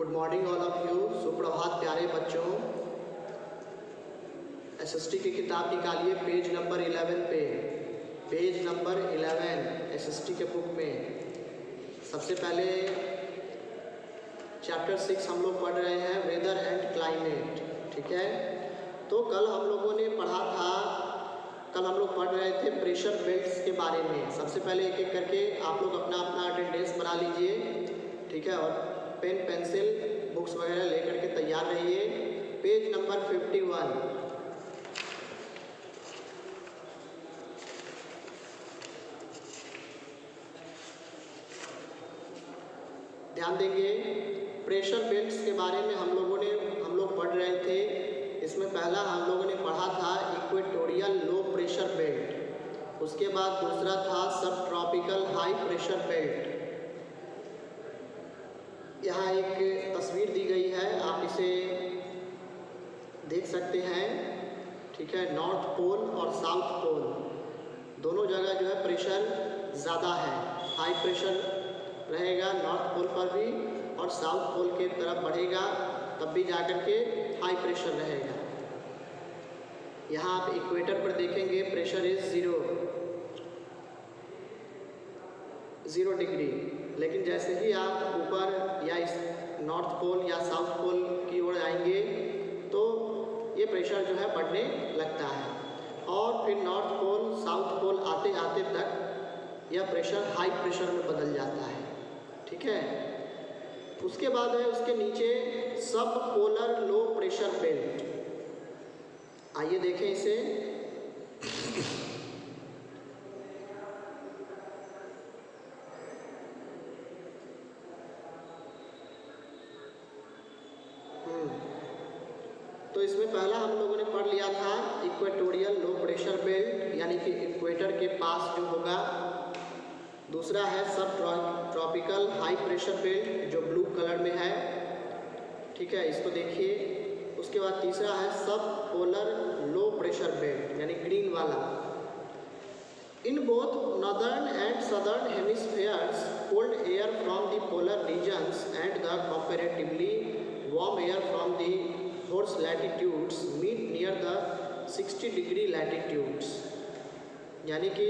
Good morning all of you. सुप्रभात प्यारे बच्चों। एसएसटी की किताब निकालिए पेज नंबर 11 पे, पेज नंबर 11 एसएसटी के बुक में। सबसे पहले चैप्टर 6 हम लोग पढ़ रहे हैं, वेदर एंड क्लाइमेट। ठीक है, तो कल हम लोगों ने पढ़ा था, कल हम लोग पढ़ रहे थे प्रेशर बेल्ट्स के बारे में। सबसे पहले एक एक करके आप लोग अपना अपना अटेंडेंस बना लीजिए, ठीक है, और पेन पेंसिल बुक्स वगैरह लेकर के तैयार रहिए। Page number 51। ध्यान देंगे, प्रेशर बेल्ट्स के बारे में हम लोग पढ़ रहे थे। इसमें पहला हम लोगों ने पढ़ा था इक्वेटोरियल लो प्रेशर बेल्ट, उसके बाद दूसरा था सब ट्रॉपिकल हाई प्रेशर बेल्ट। यहाँ एक तस्वीर दी गई है, आप इसे देख सकते हैं, ठीक है। नॉर्थ पोल और साउथ पोल दोनों जगह जो है प्रेशर ज़्यादा है, हाई प्रेशर रहेगा नॉर्थ पोल पर भी, और साउथ पोल के तरफ बढ़ेगा तब भी जाकर के हाई प्रेशर रहेगा। यहाँ आप इक्वेटर पर देखेंगे प्रेशर इज़ 0 डिग्री, लेकिन जैसे ही आप ऊपर या इस नॉर्थ पोल या साउथ पोल की ओर आएंगे तो ये प्रेशर जो है बढ़ने लगता है, और फिर नॉर्थ पोल साउथ पोल आते आते तक यह प्रेशर हाई प्रेशर में बदल जाता है। ठीक है, उसके बाद है उसके नीचे सब पोलर लो प्रेशर बेल्ट। आइए देखें इसे। तो इसमें पहला हम लोगों ने पढ़ लिया था इक्वेटोरियल लो प्रेशर बेल्ट, यानी कि इक्वेटर के पास जो होगा। दूसरा है सब ट्रॉपिकल हाई प्रेशर बेल्ट जो ब्लू कलर में है, ठीक है, इसको देखिए। उसके बाद तीसरा है sub polar low pressure belt, यानी ग्रीन वाला। In both northern and southern hemispheres cold air from the polar regions and the comparatively warm air from the horse latitudes meet near the 60 degree latitudes. यानी कि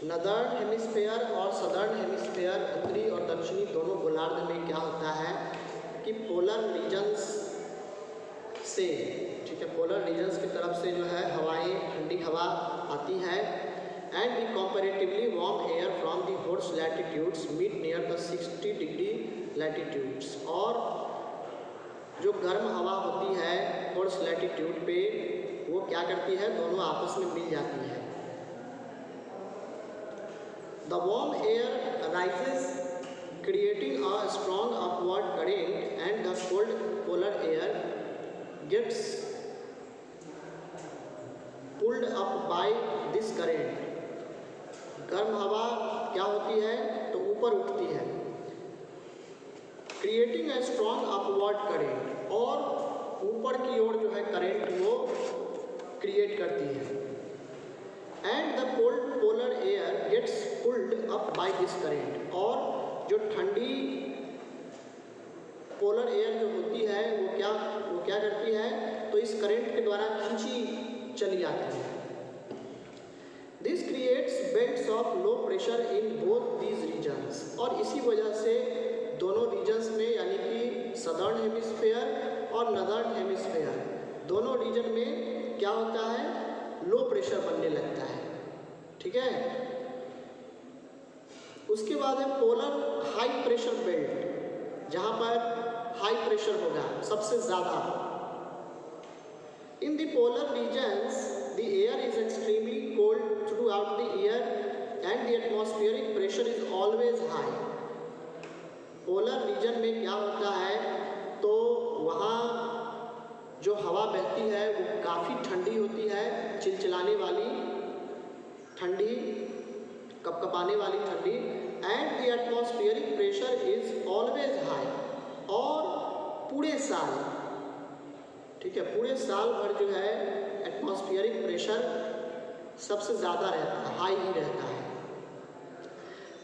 northern hemisphere और southern hemisphere, उत्तरी और दक्षिणी दोनों गोलार्ध में क्या होता है कि पोलर रीजन्स से, ठीक है, पोलर रीजन्स की तरफ से जो है हवाएं, ठंडी हवा आती है, and the comparatively warm air from the horse latitudes meet near the 60 degree latitudes. और जो गर्म हवा होती है होर्स लैटिट्यूड पे, वो क्या करती है, दोनों आपस में मिल जाती है। The warm air rises, creating a strong upward current, and the cold polar air gets pulled up by this current. गर्म हवा क्या होती है, तो ऊपर उठती है, creating a strong upward current, और ऊपर की ओर जो है करंट वो क्रिएट करती है। And the cold polar air gets pulled up by this current, और जो ठंडी पोलर एयर जो होती है वो क्या करती है, तो इस करंट के द्वारा खींची चली आती है। This creates belts of low pressure in both these regions, और इसी वजह से दोनों रीजन्स में, यानी कि सदर्न हेमिस्फेयर और नॉर्दर्न हेमिस्फेयर, दोनों रीजन में क्या होता है, लो प्रेशर बनने लगता है। ठीक है, उसके बाद है पोलर हाई प्रेशर बेल्ट, जहां पर हाई प्रेशर होगा सबसे ज़्यादा। In the polar regions the air is extremely cold throughout the year and the atmospheric pressure is always high. Polar region में क्या होता है, तो वहाँ जो हवा बहती है वो काफ़ी ठंडी होती है, चिलचिलाने वाली ठंडी, कपकपाने वाली ठंडी, and the atmospheric pressure is always high, और पूरे साल, ठीक है, पूरे साल भर जो है एटमॉस्फेरिक प्रेशर सबसे ज़्यादा रहता है, हाई ही रहता है।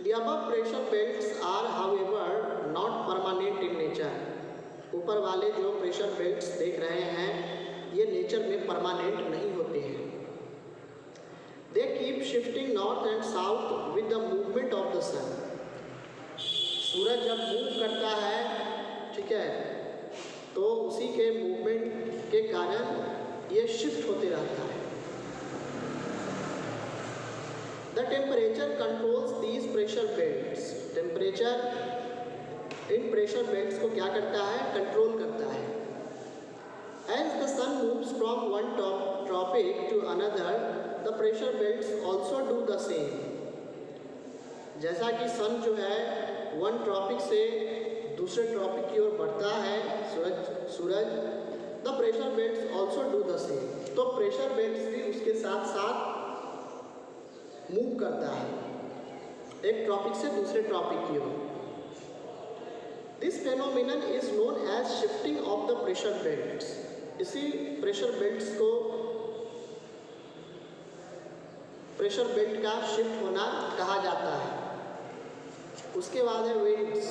The above pressure belts are however not permanent in nature. ऊपर वाले जो प्रेशर बेल्ट्स देख रहे हैं ये नेचर में परमानेंट नहीं होते हैं. They keep shifting north and south with the movement of the sun. सूरज जब मूव करता है, ठीक है, तो उसी के मूवमेंट के कारण ये शिफ्ट होते रहता है. The temperature controls these pressure belts. Temperature in pressure belts को क्या करता है, कंट्रोल करता है. As the sun moves from one tropic to another, the pressure belts also do the same. जैसा कि सन जो है वन ट्रॉपिक से दूसरे ट्रॉपिक की ओर बढ़ता है, सूरज, the pressure belts also do the same. तो प्रेशर बेल्ट्स भी उसके साथ साथ मूव करता है एक ट्रॉपिक से दूसरे ट्रॉपिक की ओर. This phenomenon is known as shifting of the pressure belts. इसी प्रेशर बेल्ट्स को प्रेशर बेल्ट का शिफ्ट होना कहा जाता है. उसके बाद है विंड्स.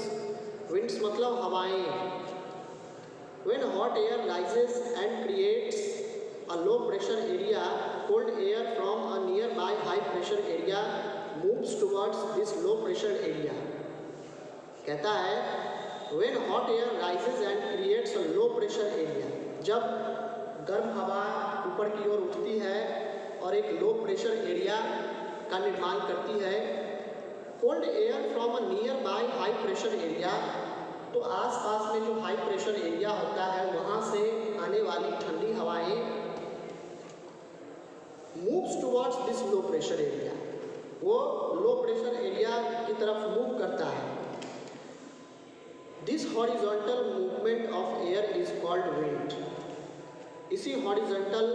विंड्स मतलब हवाएं. When hot air rises and creates a low pressure area, cold air from a nearby high pressure area moves towards this low pressure area. कहता है when hot air rises and creates a low pressure area, जब गर्म हवा ऊपर की ओर उठती है और एक लो प्रेशर एरिया का निर्माण करती है. Cold air from a near by high pressure area, तो आसपास में जो हाई प्रेशर एरिया होता है वहाँ से आने वाली ठंडी हवाएं moves towards this low pressure area, वो लो प्रेशर एरिया की तरफ मूव करता है. This horizontal movement of air is called wind. इसी हॉरिजॉन्टल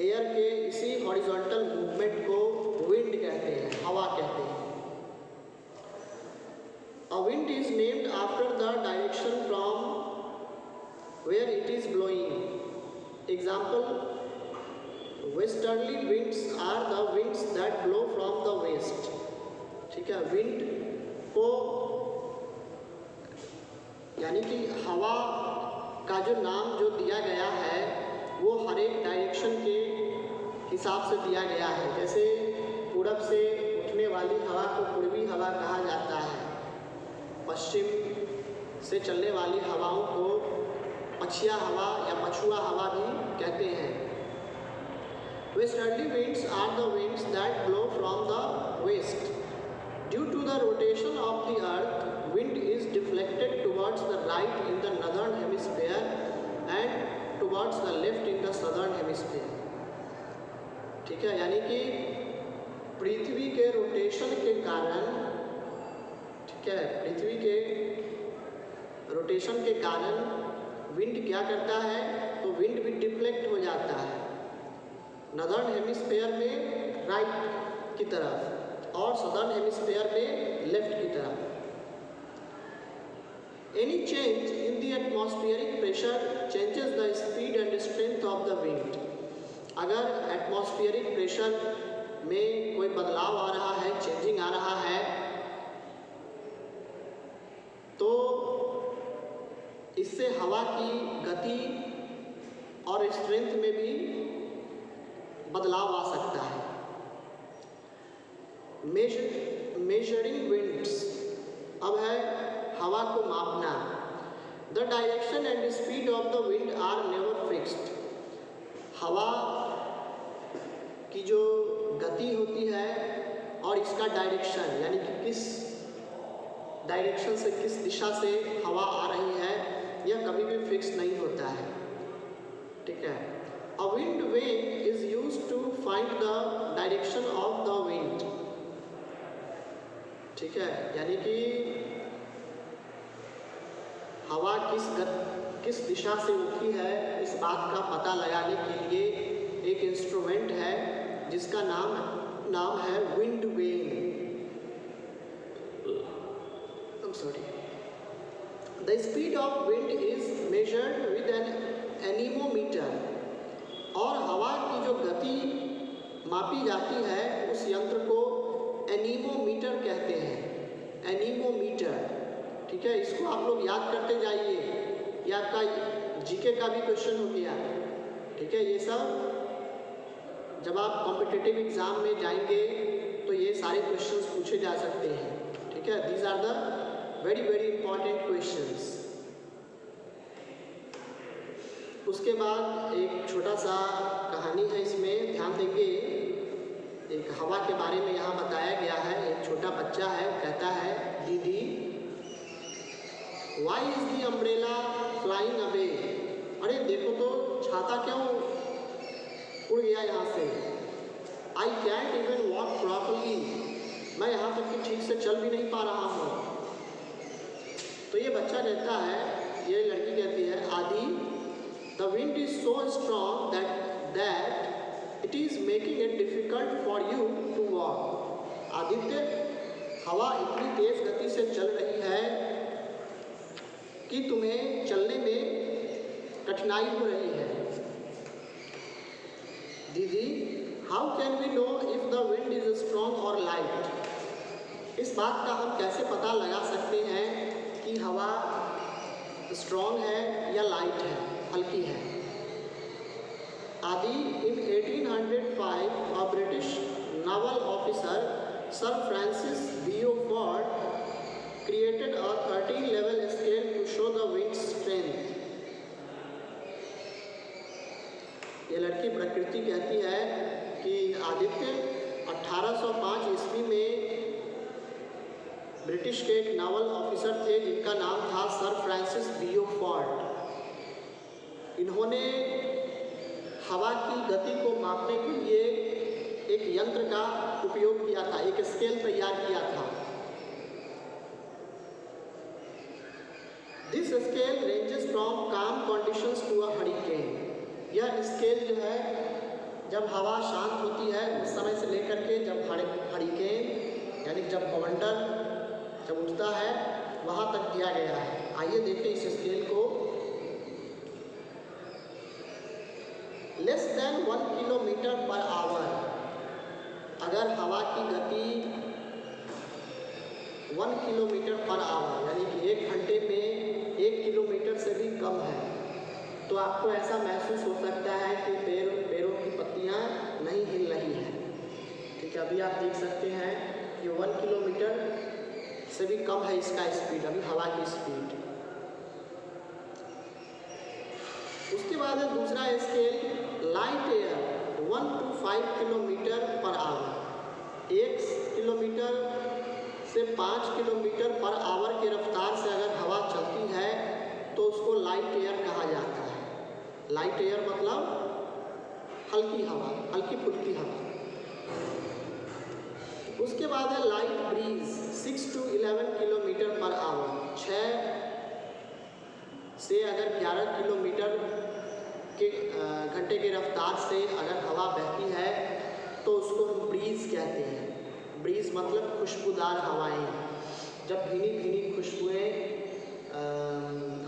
एयर के इसी हॉरिजॉन्टल मूवमेंट को विंड कहते हैं, हवा कहते हैं. A wind is named after the direction from where it is blowing. Example, westerly winds are the winds that blow from the west. ठीक है, विंड को यानी कि हवा का जो नाम जो दिया गया है वो हर एक डायरेक्शन के हिसाब से दिया गया है. जैसे पूरब से उठने वाली हवा को पूर्वी हवा कहा जाता है, पश्चिम से चलने वाली हवाओं को पछिया हवा या पछुआ हवा भी कहते हैं. Westerly winds are the winds that blow from the west. Due to the rotation of the earth, wind is deflected towards the right in the northern hemisphere and towards the left in the southern hemisphere. ठीक है, यानी कि पृथ्वी के rotation के कारण, ठीक है, पृथ्वी के रोटेशन के कारण विंड क्या करता है, तो विंड भी डिफ्लेक्ट हो जाता है नॉर्दर्न हेमिस्फीयर में राइट की तरफ और सदर्न हेमिस्फीयर में लेफ्ट की तरफ. Any change in the atmospheric pressure changes the speed and strength of the wind. अगर एटमॉस्फेरिक प्रेशर में कोई बदलाव आ रहा है, चेंजिंग आ रहा है, तो इससे हवा की गति और स्ट्रेंथ में भी बदलाव आ सकता है. मेजरिंग विंड्स, अब है हवा को मापना. The direction and speed of the wind are never fixed. हवा की जो गति होती है और इसका डायरेक्शन, यानी कि किस डायरेक्शन से, किस दिशा से हवा आ रही है, यह कभी भी फिक्स नहीं होता है. ठीक है. A wind vane is used to find the direction of the wind. ठीक है, यानी कि हवा किस दिशा से उठी है इस बात का पता लगाने के लिए एक इंस्ट्रूमेंट है जिसका नाम है wind vane. The speed of wind is measured with an anemometer. और हवा की जो गति मापी जाती है उस यंत्र को एनीमोमीटर कहते हैं, एनीमोमीटर। ठीक है, इसको आप लोग याद करते जाइए, ये आपका जीके का भी क्वेश्चन हो गया। ठीक है, ये सब जब आप कॉम्पिटिटिव एग्जाम में जाएंगे तो ये सारे क्वेश्चंस पूछे जा सकते हैं। ठीक है, these are the very very important questions. उसके बाद एक छोटा सा कहानी है, इसमें ध्यान देंगे। एक हवा के बारे में यहाँ बताया गया है। एक छोटा बच्चा है, वो कहता है, दीदी why is the umbrella flying away? अरे देखो तो छाता क्यों उड़ गया यहाँ से। I can't even walk properly, मैं यहाँ तक कि ठीक से चल भी नहीं पा रहा हूँ। तो ये बच्चा कहता है, ये लड़की कहती है, Aadi the wind is so strong that it is making it difficult for you to walk. Aditya, हवा इतनी तेज गति से चल रही है कि तुम्हें चलने में कठिनाई हो रही है। दीदी, how can we know if the wind is strong और लाइट? इस बात का हम कैसे पता लगा सकते हैं कि हवा स्ट्रॉन्ग है या लाइट है, हल्की है? आदि, इन 1805 a British naval officer Sir Francis Beaufort created a 13-level scale to show the wind strength. ये लड़की प्रकृति कहती है कि आदित्य 1805 ईस्वी में ब्रिटिश के एक नावल ऑफिसर थे जिनका नाम था सर फ्रांसिस बियोफोर्ट। इन्होंने हवा की गति को मापने के लिए एक यंत्र का उपयोग किया था, एक स्केल तैयार किया था। दिस स्केल रेंजेस फ्रॉम काम कंडीशंस टू अ हरिकेन। यह स्केल जो है, जब हवा शांत होती है उस समय से लेकर के जब हरिकेन यानी जब बवंडर जब उठता है वहाँ तक दिया गया है। आइए देखें इस स्केल को। Less than 1 kilometre per our, अगर हवा की गति 1 किलोमीटर पर आवर यानी कि 1 घंटे में 1 किलोमीटर से भी कम है, तो आपको ऐसा महसूस हो सकता है कि पैरों की पत्तियां नहीं हिल रही हैं। ठीक है, अभी आप देख सकते हैं कि 1 किलोमीटर से भी कम है इसका स्पीड, अभी हवा की स्पीड। उसके बाद है दूसरा scale, light air 1 to 5 kilometre per our. 1 kilometre से 5 किलोमीटर पर आवर की रफ्तार से अगर हवा चलती है तो उसको लाइट एयर कहा जाता है। लाइट एयर मतलब हल्की हवा, हल्की फुल्की हवा। उसके बाद है light breeze 6 to 11 kilometre per hour. 6 से अगर 11 किलोमीटर के घंटे की रफ्तार से अगर हवा बहती है तो उसको हम ब्रीज कहते हैं। ब्रीज मतलब खुशबूदार हवाएं। जब भीनी भीनी खुशबुएं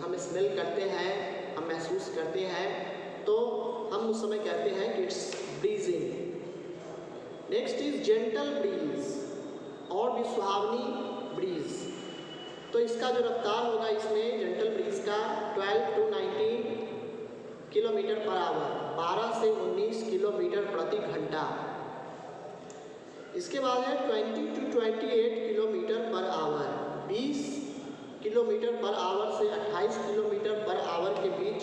हम स्मेल करते हैं, हम महसूस करते हैं, तो हम उस समय कहते हैं कि it's breezing. Next is gentle breeze, और भी सुहावनी ब्रीज। तो इसका जो रफ्तार होगा इसमें जेंटल ब्रीज का 12 to 19 किलोमीटर पर आवर, 12 से 19 किलोमीटर प्रति घंटा। इसके बाद है 20 to 28 kilometre per our. 20 kilometre per our से 28 किलोमीटर पर आवर के बीच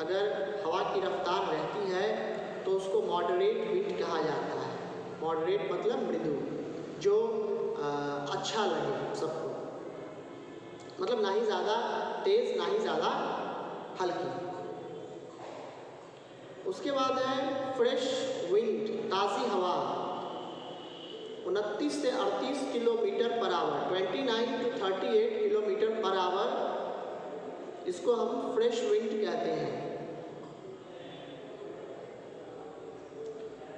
अगर हवा की रफ्तार रहती है तो उसको मॉडरेट विंड कहा जाता है। मॉडरेट मतलब मृदु, जो अच्छा लगे सबको, मतलब ना ही ज़्यादा तेज़ ना ही ज़्यादा हल्की। उसके बाद है फ्रेश विंड, ताज़ी हवा 29 से 38 kilometre per our, 29 to 38 kilometre per our, इसको हम फ्रेश विंड कहते हैं।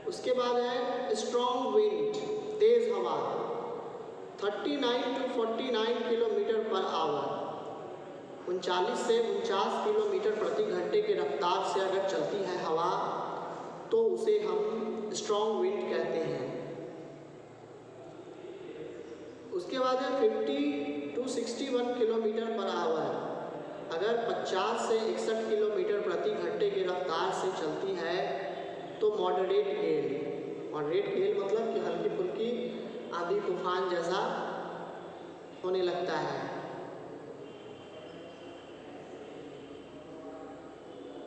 उसके बाद है स्ट्रॉन्ग विंड, तेज हवा 39 to 49 किलोमीटर पर आवर, 39 से 49 किलोमीटर प्रति घंटे की रफ्तार से अगर चलती है हवा तो उसे हम स्ट्रॉन्ग विंड कहते हैं। उसके बाद है 50 to 61 किलोमीटर पर आवर। अगर 50 से 61 किलोमीटर प्रति घंटे की रफ्तार से चलती है तो मॉडरेट गेल। मॉडरेट गेल मतलब कि हल्की फुल्की आंधी तूफान जैसा होने लगता है।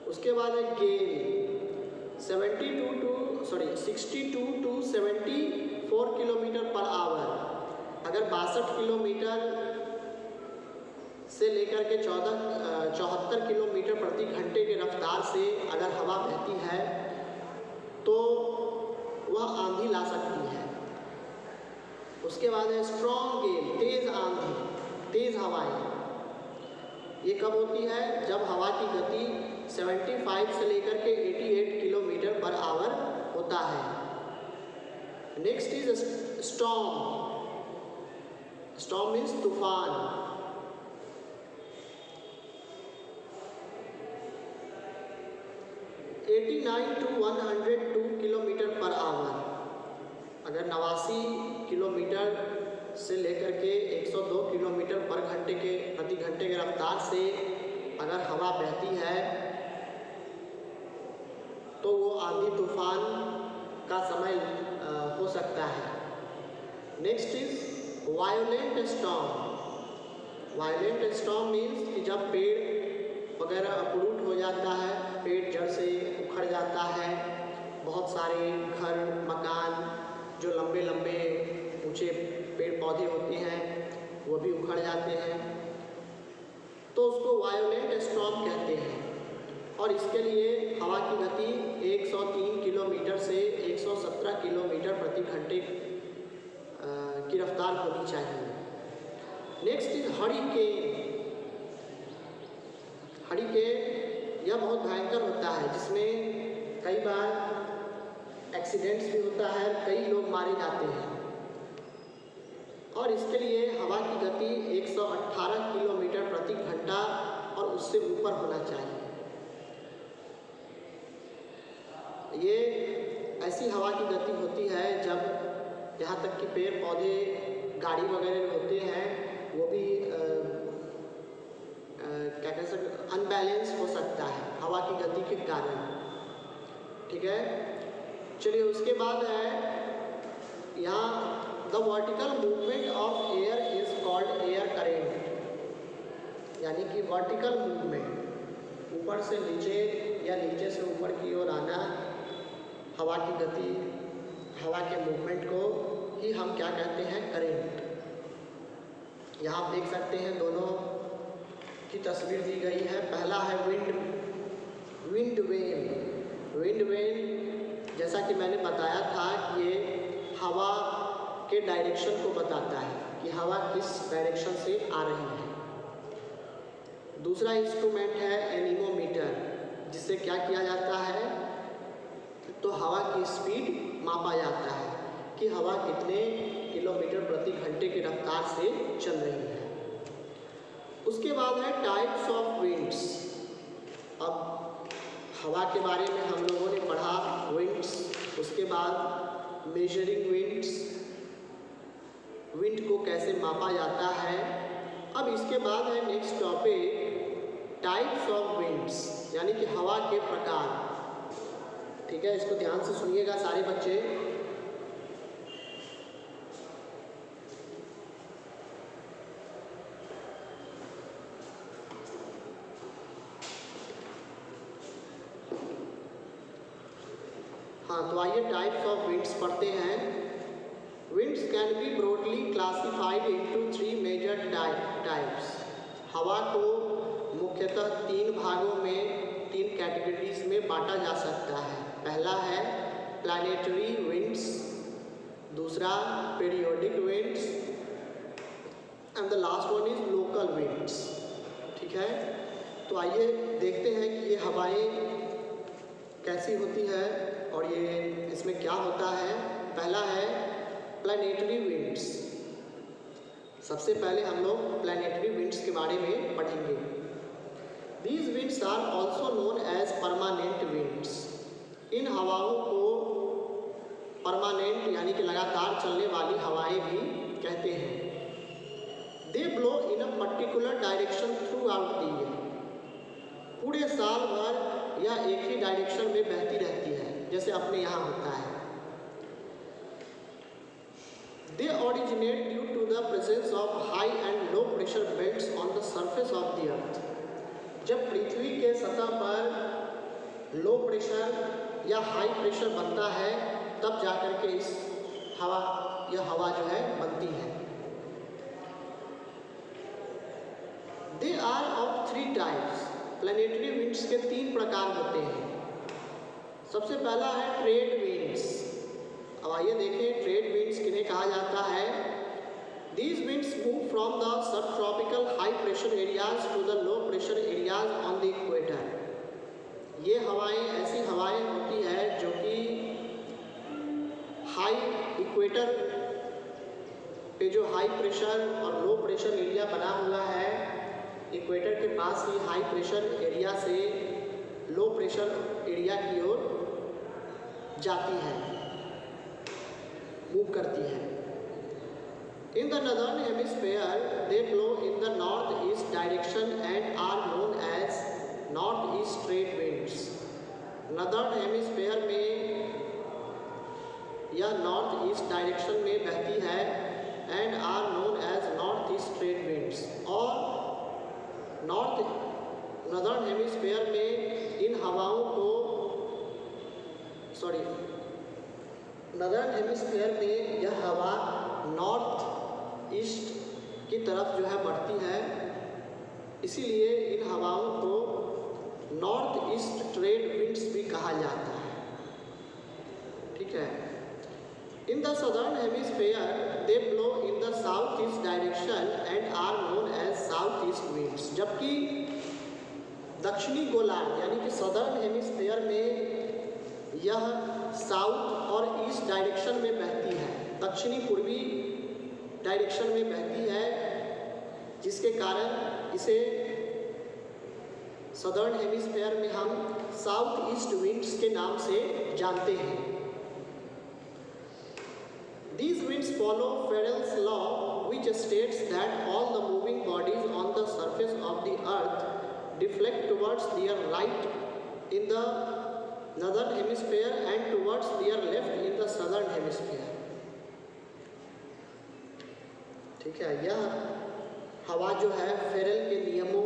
उसके बाद है गेल 62 to 74 किलोमीटर पर आवर। अगर 62 किलोमीटर से लेकर के 74 किलोमीटर प्रति घंटे की रफ्तार से अगर हवा बहती है तो वह आंधी ला सकती है। उसके बाद है स्ट्रॉन्ग गेल, तेज आंधी, तेज हवाएं। ये कब होती है? जब हवा की गति 75 से लेकर के 88 किलोमीटर पर आवर होता है। Next is storm. Storm means तूफान। 89 to 102 किलोमीटर पर आवर। अगर 89 किलोमीटर से लेकर के 102 किलोमीटर पर घंटे के प्रति घंटे की रफ्तार से अगर हवा बहती है तो वो आंधी तूफान का समय हो सकता है। Next is violent storm. Violent storm means कि जब पेड़ वगैरह अपरूट हो जाता है, पेड़ जड़ से उखड़ जाता है, बहुत सारे घर मकान जो लंबे लंबे ऊंचे पेड़ पौधे होते हैं वो भी उखड़ जाते हैं, तो उसको वायोलेंट स्टॉर्म कहते हैं। और इसके लिए हवा की गति 103 kilometer से 117 किलोमीटर प्रति घंटे की रफ्तार होनी चाहिए। Next is hurricane. हरिकेन यह बहुत भयंकर होता है, जिसमें कई बार एक्सीडेंट्स भी होता है, कई लोग मारे जाते हैं। और इसके लिए हवा की गति 118 किलोमीटर प्रति घंटा और उससे ऊपर होना चाहिए। ये ऐसी हवा की गति होती है जब यहाँ तक कि पेड़ पौधे गाड़ी वगैरह होते हैं वो भी क्या कह सकते अनबैलेंस हो सकता है हवा की गति के कारण। ठीक है, चलिए उसके बाद है यहाँ the vertical movement of air is called air current. यानी कि वर्टिकल मूवमेंट ऊपर से नीचे या नीचे से ऊपर की ओर आना, हवा की गति, हवा के मूवमेंट को ही हम क्या कहते हैं? करेंट। यहाँ आप देख सकते हैं दोनों की तस्वीर दी गई है। पहला है विंड वेन। जैसा कि मैंने बताया था कि ये हवा के डायरेक्शन को बताता है कि हवा किस डायरेक्शन से आ रही है। दूसरा इंस्ट्रूमेंट है एनीमोमीटर, जिससे क्या किया जाता है तो हवा की स्पीड मापा जाता है कि हवा कितने किलोमीटर प्रति घंटे की रफ्तार से चल रही है। उसके बाद है टाइप्स ऑफ विंड्स। अब हवा के बारे में हम लोगों ने पढ़ा विंड्स, उसके बाद मेजरिंग विंड्स, विंड को कैसे मापा जाता है। अब इसके बाद है next topic types of winds, यानी कि हवा के प्रकार। ठीक है, इसको ध्यान से सुनिएगा सारे बच्चे। हाँ, तो आइए टाइप्स ऑफ विंड्स पढ़ते हैं। Winds can be broadly classified into 3 major types. हवा को मुख्यतः 3 भागों में, 3 कैटेगरीज में बांटा जा सकता है। पहला है प्लैनेटरी विंड्स, दूसरा periodic winds and the last one is local winds. ठीक है, तो आइए देखते हैं कि ये हवाएं कैसी होती है और ये इसमें क्या होता है। पहला है प्लैनेटरी विंड्स। सबसे पहले हम लोग प्लैनेटरी विंड्स के बारे में पढ़ेंगे। These winds are also known as permanent winds। इन हवाओं को परमानेंट यानी कि लगातार चलने वाली हवाएं भी कहते हैं। They blow in a particular direction throughout the year. पूरे साल भर यह एक ही डायरेक्शन में बहती रहती है, जैसे अपने यहाँ होता है। They originate due to the presence of high and low pressure belts on the surface of the earth. जब पृथ्वी के सतह पर लो प्रेशर या हाई प्रेशर बनता है, तब जाकर के यह हवा जो है बनती है। They are of 3 types. Planetary winds के 3 प्रकार होते हैं। सबसे पहला है ट्रेड विंड्स। अब आइए देखें ट्रेड विंड्स किन्हें कहा जाता है। These winds move from the sub tropical high pressure areas to the low pressure areas on the equator. ये हवाएं ऐसी हवाएं होती है जो कि हाई इक्वेटर पे जो हाई प्रेशर और लो प्रेशर एरिया बना हुआ है, इक्वेटर के पास ही हाई प्रेशर एरिया से लो प्रेशर एरिया की ओर जाती है, मूव करती है। In the northern hemisphere they blow in the north east direction and are known as north east trade winds. Northern hemisphere में यह नॉर्थ ईस्ट डायरेक्शन में बहती है and are known as north east trade winds. और northern hemisphere में इन हवाओं को नदर्न हेमिस्फीयर में यह हवा नॉर्थ ईस्ट की तरफ जो है बढ़ती है, इसीलिए इन हवाओं को नॉर्थ ईस्ट ट्रेड विंड्स भी कहा जाता है। ठीक है। In the southern hemisphere they blow in the south east direction and are known as south east winds. जबकि दक्षिणी गोलार्ध यानी कि सदर्न हेमिस्फीयर में यह साउथ और ईस्ट डायरेक्शन में बहती है, दक्षिणी पूर्वी डायरेक्शन में बहती है, जिसके कारण इसे सदर्न हेमिस्फीयर में हम साउथ ईस्ट विंड्स के नाम से जानते हैं। These winds follow Farrell's law, which states that all the moving bodies on the surface of the earth deflect towards their right in the northern hemisphere and towards their left in the southern hemisphere। ठीक है। यह हवा जो है फेरेल के नियमों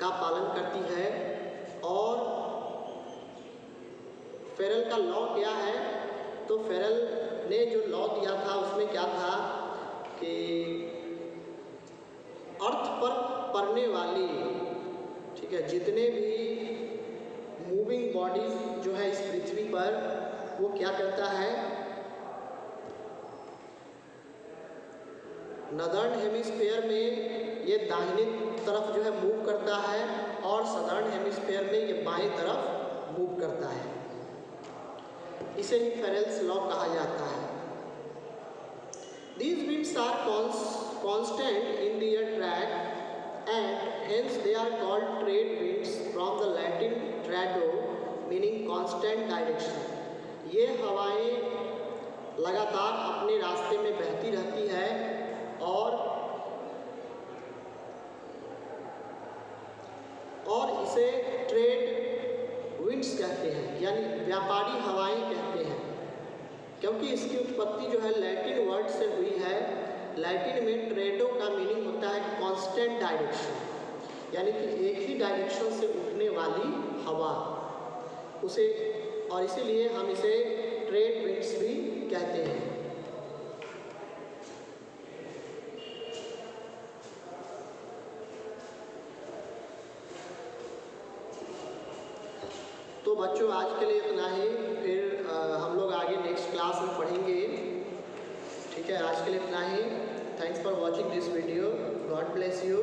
का पालन करती है। और फेरेल का लॉ क्या है? तो फेरेल ने जो लॉ दिया था उसमें क्या था कि अर्थ पर पड़ने वाली, ठीक है, जितने भी मूविंग बॉडीज जो है इस पृथ्वी पर, वो क्या करता है, नदर्न हेमिस्फीयर में ये दाहिनी तरफ जो है मूव करता है और सदर्न हेमिस्फीयर में ये बाएं तरफ मूव करता है। इसे ही फेरेल्स लॉ कहा जाता है। These winds are constant in their track and hence they are called trade winds from the Latin trado meaning constant direction। ये हवाएं लगातार अपने रास्ते में बहती रहती है और इसे ट्रेड विंड्स कहते हैं, यानी व्यापारी हवाएं कहते हैं, क्योंकि इसकी उत्पत्ति जो है लैटिन वर्ड से हुई है। लैटिन में ट्रेडो का मीनिंग होता है कांस्टेंट डायरेक्शन, यानी कि एक ही डायरेक्शन से उठने वाली हवा, उसे, और इसीलिए हम इसे ट्रेड विंड्स भी कहते हैं। तो बच्चों आज के लिए इतना ही, फिर हम लोग आगे नेक्स्ट क्लास में पढ़ेंगे। ठीक है, आज के लिए इतना ही। Thanks for watching this video. God bless you.